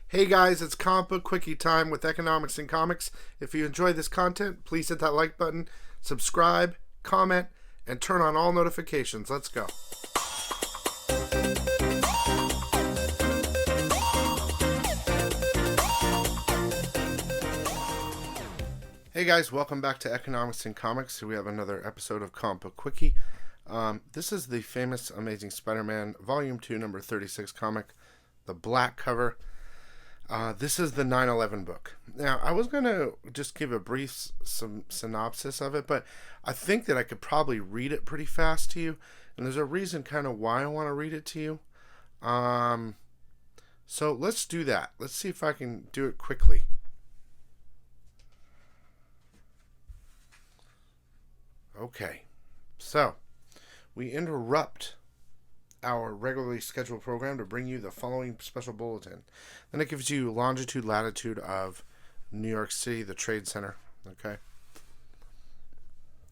Hey guys, it's comic book quickie time with economics and comics. If you enjoy this content, please hit that like button, subscribe, comment, and turn on all notifications. Let's go. Hey guys, welcome back to Economics and Comics. We have another episode of Comic Book Quickie. This is the famous Amazing Spider-Man Volume 2, number 36 comic, the black cover. This is the 9/11 book. Now, I was going to just give a brief synopsis of it, but I think that I could probably read it pretty fast to you, and there's a reason kind of why I want to read it to you. So let's do that. Let's see if I can do it quickly. Okay, so we interrupt our regularly scheduled program to bring you the following special bulletin. Then it gives you longitude, latitude of New York City, the Trade Center. Okay.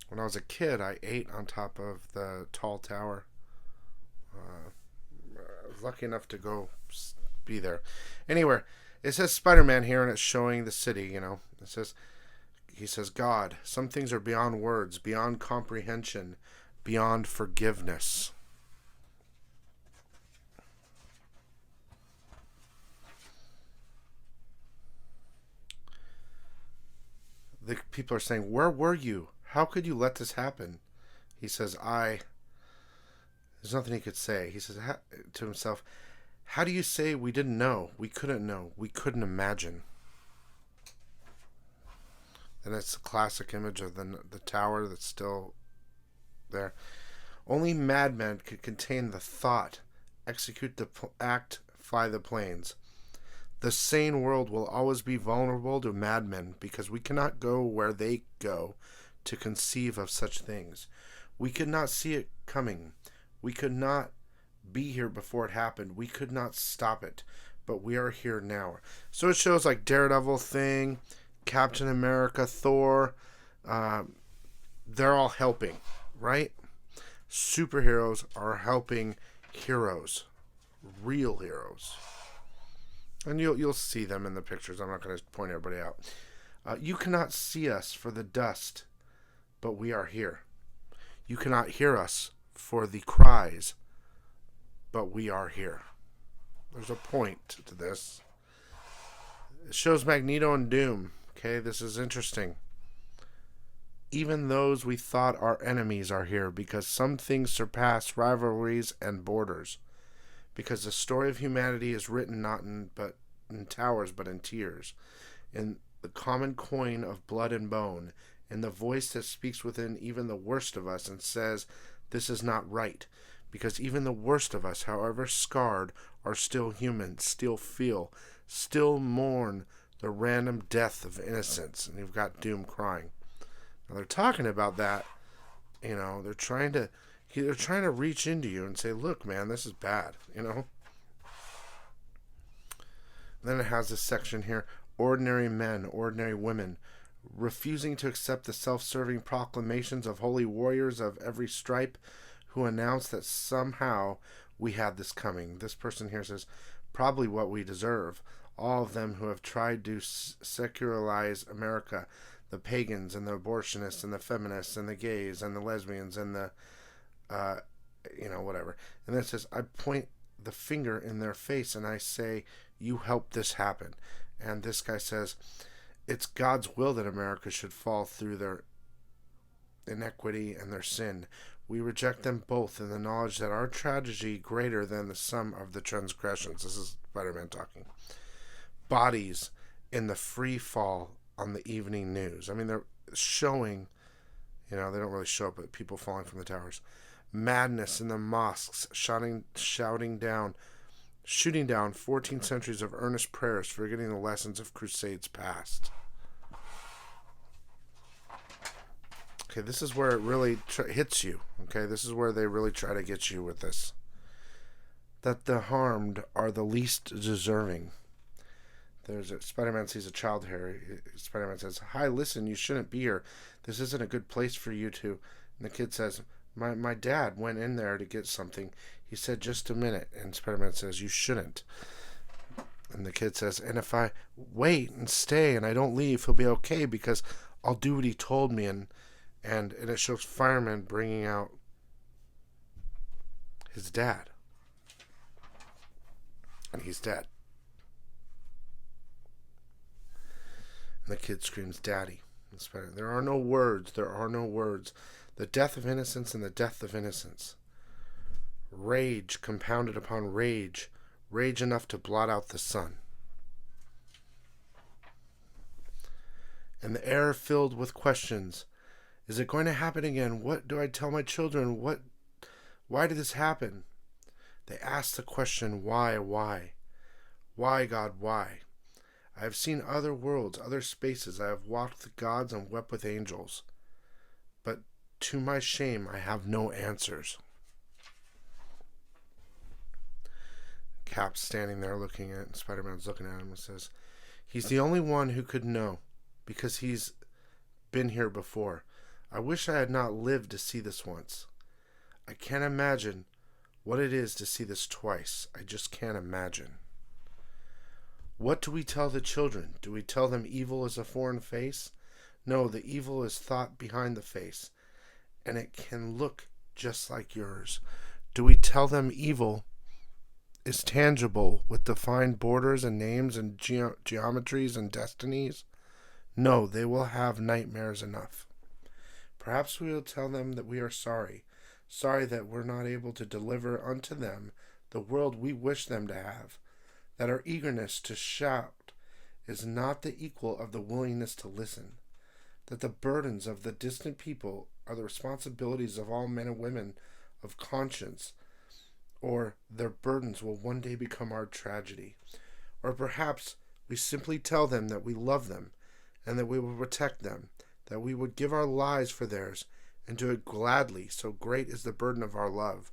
When I was a kid, I ate on top of the tall tower. I was lucky enough to go be there. Anyway, it says Spider-Man here, and it's showing the city. He says, God, some things are beyond words, beyond comprehension, beyond forgiveness. The people are saying, where were you? How could you let this happen? He says, there's nothing he could say. He says to himself, how do you say we didn't know? We couldn't know. We couldn't imagine. And it's a classic image of the tower that's still there. Only madmen could contain the thought, execute the act, fly the planes. The sane world will always be vulnerable to madmen because we cannot go where they go to conceive of such things. We could not see it coming. We could not be here before it happened. We could not stop it. But we are here now. So it shows like Daredevil thing, Captain America, Thor. They're all helping, right? Superheroes are helping heroes. Real heroes. And you'll see them in the pictures. I'm not going to point everybody out. You cannot see us for the dust, but we are here. You cannot hear us for the cries, but we are here. There's a point to this. It shows Magneto and Doom. Okay, this is interesting. Even those we thought our enemies are here because some things surpass rivalries and borders. Because the story of humanity is written not in towers, but in tears, in the common coin of blood and bone, in the voice that speaks within even the worst of us and says, this is not right. Because even the worst of us, however scarred, are still human, still feel, still mourn the random death of innocence. And you've got Doom crying. Now they're talking about that. They're trying to reach into you and say, look, man, this is bad, Then it has this section here, ordinary men, ordinary women, refusing to accept the self-serving proclamations of holy warriors of every stripe who announce that somehow we had this coming. This person here says, probably what we deserve. All of them who have tried to secularize America, the pagans and the abortionists and the feminists and the gays and the lesbians and the whatever. And then it says, I point the finger in their face and I say, you helped this happen. And this guy says, it's God's will that America should fall through their inequity and their sin. We reject them both in the knowledge that our tragedy greater than the sum of the transgressions. This is Spider-Man talking. Bodies in the free fall on the evening news. I mean, they're showing, they don't really show it, but people falling from the towers. Madness in the mosques, shooting down 14 centuries of earnest prayers, forgetting the lessons of crusades past. Okay, this is where it really hits you. Okay, this is where they really try to get you with this. That the harmed are the least deserving. Spider-Man sees a child here. Spider-Man says, hi, listen, you shouldn't be here. This isn't a good place for you to. And the kid says, my dad went in there to get something. He said, just a minute. And Spider-Man says, you shouldn't. And the kid says, and if I wait and stay and I don't leave, he'll be okay because I'll do what he told me. And it shows firemen bringing out his dad. And he's dead. And the kid screams, Daddy. There are no words. There are no words. The death of innocence and the death of innocence. Rage compounded upon rage. Rage enough to blot out the sun. And the air filled with questions. Is it going to happen again? What do I tell my children? Why did this happen? They ask the question, why? Why, God, why? I have seen other worlds, other spaces. I have walked with gods and wept with angels. But to my shame, I have no answers. Cap's standing there looking at, and Spider-Man's looking at him and says, he's the only one who could know, because he's been here before. I wish I had not lived to see this once. I can't imagine what it is to see this twice. I just can't imagine. What do we tell the children? Do we tell them evil is a foreign face? No, the evil is thought behind the face, and it can look just like yours. Do we tell them evil is tangible with defined borders and names and geometries and destinies? No, they will have nightmares enough. Perhaps we will tell them that we are sorry that we're not able to deliver unto them the world we wish them to have, that our eagerness to shout is not the equal of the willingness to listen, that the burdens of the distant people are the responsibilities of all men and women of conscience, or their burdens will one day become our tragedy. Or perhaps we simply tell them that we love them and that we will protect them, that we would give our lives for theirs and do it gladly, so great is the burden of our love.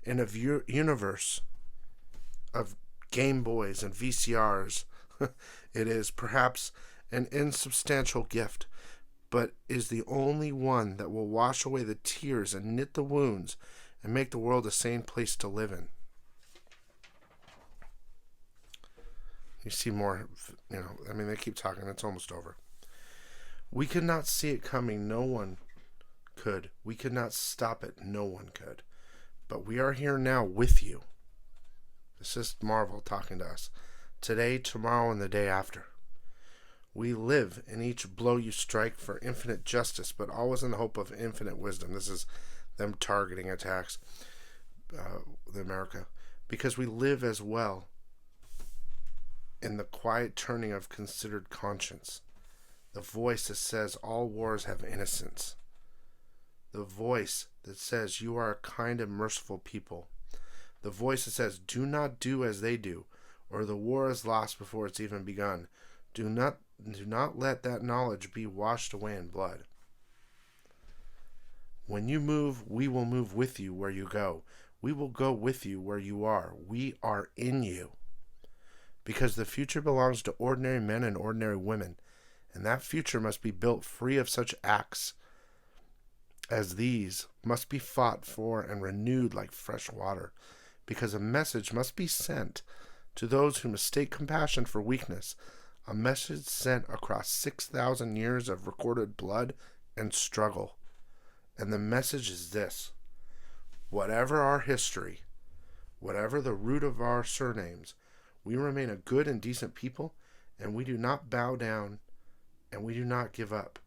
In a universe of Game Boys and VCRs, it is perhaps an insubstantial gift, but is the only one that will wash away the tears and knit the wounds and make the world a sane place to live in. You see more, they keep talking. It's almost over. We could not see it coming. No one could. We could not stop it. No one could. But we are here now with you. This is Marvel talking to us. Today, tomorrow, and the day after. We live in each blow you strike for infinite justice, but always in the hope of infinite wisdom. This is them targeting attacks, the America. Because we live as well in the quiet turning of considered conscience. The voice that says all wars have innocence. The voice that says you are a kind and merciful people. The voice that says do not do as they do, or the war is lost before it's even begun. Do not let that knowledge be washed away in blood. When you move, we will move with you where you go. We will go with you where you are. We are in you. Because the future belongs to ordinary men and ordinary women, and that future must be built free of such acts as these, must be fought for and renewed like fresh water, because a message must be sent to those who mistake compassion for weakness, a message sent across 6,000 years of recorded blood and struggle. And the message is this: whatever our history, whatever the root of our surnames, we remain a good and decent people, and we do not bow down, and we do not give up.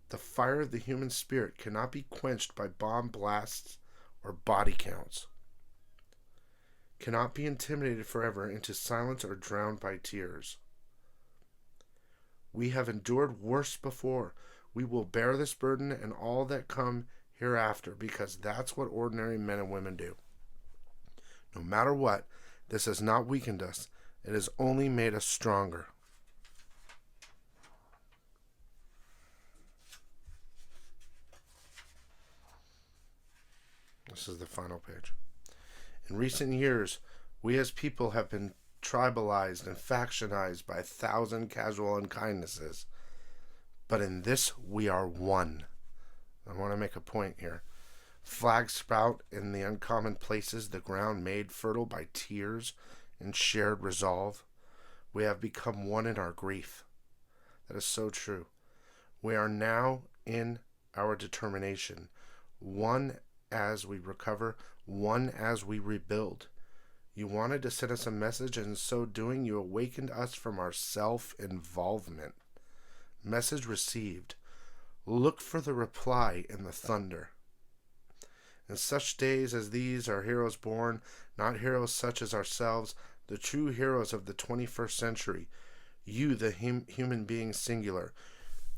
The fire of the human spirit cannot be quenched by bomb blasts or body counts, cannot be intimidated forever into silence or drowned by tears. We have endured worse before. We will bear this burden and all that come hereafter, because that's what ordinary men and women do. No matter what, this has not weakened us. It has only made us stronger. This is the final page. In recent years, we as people have been tribalized and factionized by 1,000 casual unkindnesses. But in this, we are one. I want to make a point here. Flags sprout in the uncommon places the ground made fertile by tears and shared resolve. We have become one in our grief. That is so true. We are now in our determination, one as we recover, one as we rebuild. You wanted to send us a message, and in so doing, you awakened us from our self-involvement. Message received. Look for the reply in the thunder. In such days as these are heroes born, not heroes such as ourselves, the true heroes of the 21st century. You, the human being singular.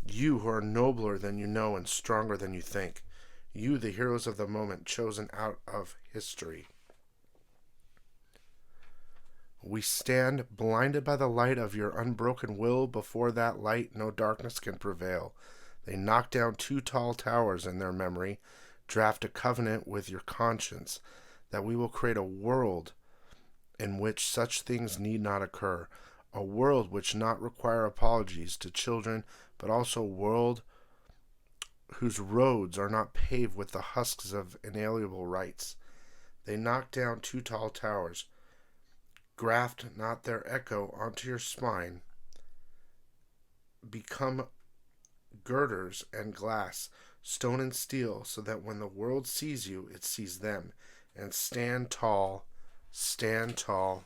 You who are nobler than you know and stronger than you think. You, the heroes of the moment, chosen out of history. We stand blinded by the light of your unbroken will. Before that light, no darkness can prevail. They knock down 2 tall towers in their memory. Draft a covenant with your conscience that we will create a world in which such things need not occur. A world which not require apologies to children, but also a world whose roads are not paved with the husks of inalienable rights. They knock down 2 tall towers. Graft not their echo onto your spine. Become girders and glass, stone and steel, so that when the world sees you, it sees them. And stand tall, stand tall,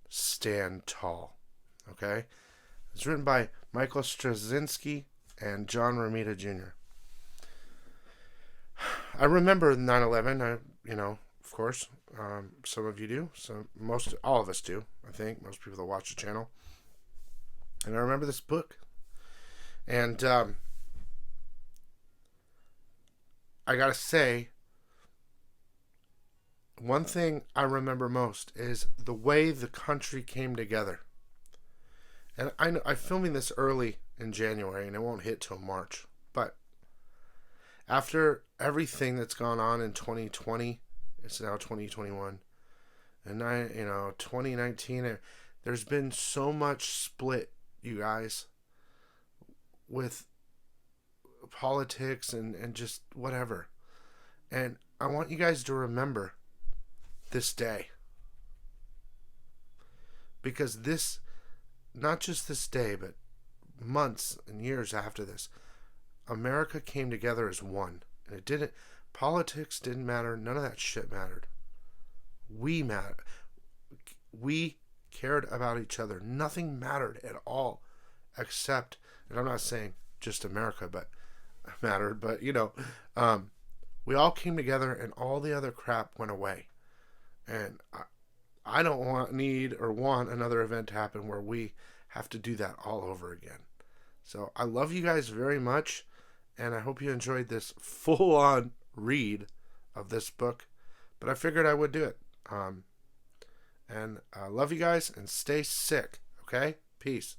stand tall. Okay? It's written by Michael Straczynski and John Romita Jr. I remember 9/11. Of course, some of you do. All of us do. I think most people that watch the channel. And I remember this book. And I gotta say, one thing I remember most is the way the country came together. And I'm filming this early in January, and it won't hit till March. But after everything that's gone on in 2020, it's now 2021, and 2019. There's been so much split, you guys, with politics and just whatever. And I want you guys to remember this day, because this, not just this day, but months and years after this, America came together as one. And politics didn't matter. None of that shit mattered. We mattered. We cared about each other. Nothing mattered at all, except, and I'm not saying just America, but mattered, but we all came together, and all the other crap went away. And I don't want another event to happen where we have to do that all over again. So I love you guys very much, and I hope you enjoyed this full-on read of this book. But I figured I would do it. And I love you guys, and stay sick, okay? Peace.